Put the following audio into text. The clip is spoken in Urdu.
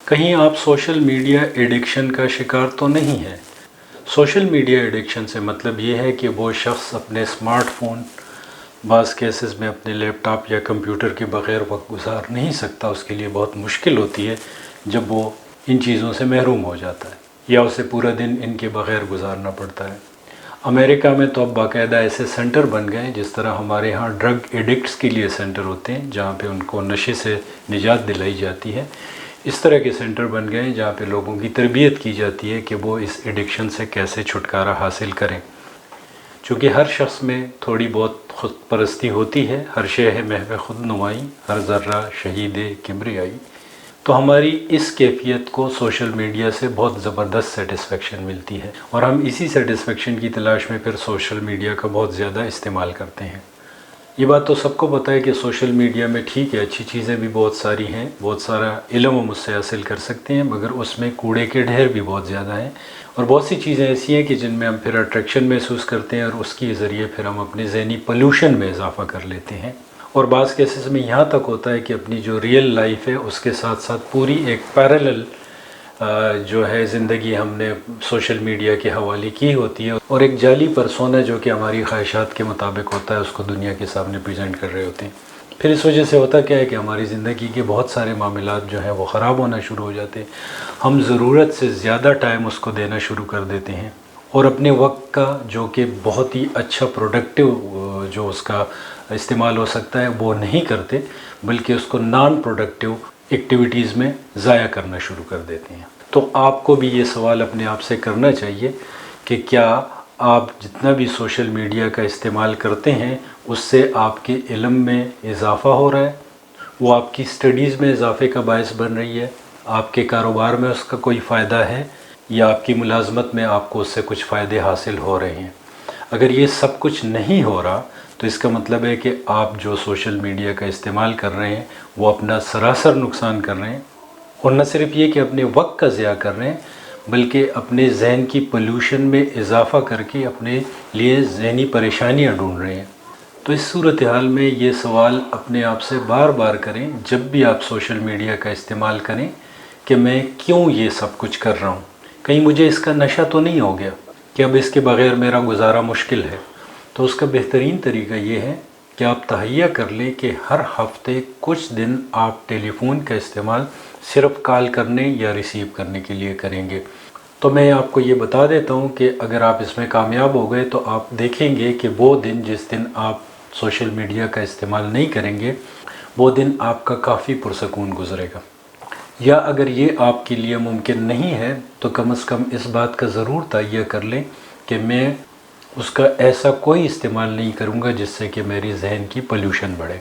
کہیں آپ سوشل میڈیا ایڈکشن کا شکار تو نہیں ہیں؟ سوشل میڈیا ایڈکشن سے مطلب یہ ہے کہ وہ شخص اپنے اسمارٹ فون، بعض کیسز میں اپنے لیپ ٹاپ یا کمپیوٹر کے بغیر وقت گزار نہیں سکتا. اس کے لیے بہت مشکل ہوتی ہے جب وہ ان چیزوں سے محروم ہو جاتا ہے یا اسے پورا دن ان کے بغیر گزارنا پڑتا ہے. امریکہ میں تو اب باقاعدہ ایسے سینٹر بن گئے ہیں جس طرح ہمارے ہاں ڈرگ ایڈکٹس کے لیے سینٹر ہوتے ہیں جہاں پہ ان کو نشے سے نجات دلائی جاتی ہے. اس طرح کے سینٹر بن گئے ہیں جہاں پہ لوگوں کی تربیت کی جاتی ہے کہ وہ اس ایڈکشن سے کیسے چھٹکارا حاصل کریں. چونکہ ہر شخص میں تھوڑی بہت خود پرستی ہوتی ہے، ہر شے ہے محو خود نمائی، ہر ذرہ شہید کبریائی. تو ہماری اس کیفیت کو سوشل میڈیا سے بہت زبردست سیٹسفیکشن ملتی ہے، اور ہم اسی سیٹسفیکشن کی تلاش میں پھر سوشل میڈیا کا بہت زیادہ استعمال کرتے ہیں. یہ بات تو سب کو پتہ ہے کہ سوشل میڈیا میں ٹھیک ہے، اچھی چیزیں بھی بہت ساری ہیں، بہت سارا علم ہم اس سے حاصل کر سکتے ہیں، مگر اس میں کوڑے کے ڈھیر بھی بہت زیادہ ہیں، اور بہت سی چیزیں ایسی ہیں کہ جن میں ہم پھر اٹریکشن محسوس کرتے ہیں، اور اس کے ذریعے پھر ہم اپنے ذہنی پولوشن میں اضافہ کر لیتے ہیں. اور بعض کیسز میں یہاں تک ہوتا ہے کہ اپنی جو ریئل لائف ہے اس کے ساتھ ساتھ پوری ایک پیرالل جو ہے زندگی ہم نے سوشل میڈیا کے حوالے کی ہوتی ہے، اور ایک جعلی پرسونا جو کہ ہماری خواہشات کے مطابق ہوتا ہے اس کو دنیا کے سامنے پریزنٹ کر رہے ہوتے ہیں. پھر اس وجہ سے ہوتا کیا ہے کہ ہماری زندگی کے بہت سارے معاملات جو ہیں وہ خراب ہونا شروع ہو جاتے ہیں. ہم ضرورت سے زیادہ ٹائم اس کو دینا شروع کر دیتے ہیں، اور اپنے وقت کا جو کہ بہت ہی اچھا پروڈکٹیو جو اس کا استعمال ہو سکتا ہے وہ نہیں کرتے، بلکہ اس کو نان پروڈکٹیو ایکٹیویٹیز میں ضائع کرنا شروع کر دیتے ہیں. تو آپ کو بھی یہ سوال اپنے آپ سے کرنا چاہیے کہ کیا آپ جتنا بھی سوشل میڈیا کا استعمال کرتے ہیں اس سے آپ کے علم میں اضافہ ہو رہا ہے، وہ آپ کی سٹڈیز میں اضافے کا باعث بن رہی ہے، آپ کے کاروبار میں اس کا کوئی فائدہ ہے، یا آپ کی ملازمت میں آپ کو اس سے کچھ فائدے حاصل ہو رہے ہیں. اگر یہ سب کچھ نہیں ہو رہا تو اس کا مطلب ہے کہ آپ جو سوشل میڈیا کا استعمال کر رہے ہیں وہ اپنا سراسر نقصان کر رہے ہیں، اور نہ صرف یہ کہ اپنے وقت کا ضیاع کر رہے ہیں بلکہ اپنے ذہن کی پولوشن میں اضافہ کر کے اپنے لیے ذہنی پریشانیاں ڈھونڈ رہے ہیں. تو اس صورتحال میں یہ سوال اپنے آپ سے بار بار کریں جب بھی آپ سوشل میڈیا کا استعمال کریں کہ میں کیوں یہ سب کچھ کر رہا ہوں؟ کہیں مجھے اس کا نشہ تو نہیں ہو گیا کہ اب اس کے بغیر میرا گزارا مشکل ہے؟ تو اس کا بہترین طریقہ یہ ہے کہ آپ تہیہ کر لیں کہ ہر ہفتے کچھ دن آپ ٹیلی فون کا استعمال صرف کال کرنے یا ریسیو کرنے کے لیے کریں گے. تو میں آپ کو یہ بتا دیتا ہوں کہ اگر آپ اس میں کامیاب ہو گئے تو آپ دیکھیں گے کہ وہ دن جس دن آپ سوشل میڈیا کا استعمال نہیں کریں گے وہ دن آپ کا کافی پرسکون گزرے گا. یا اگر یہ آپ کے لیے ممکن نہیں ہے تو کم از کم اس بات کا ضرور تہیہ کر لیں کہ میں اس کا ایسا کوئی استعمال نہیں کروں گا جس سے کہ میری ذہن کی پولوشن بڑھے.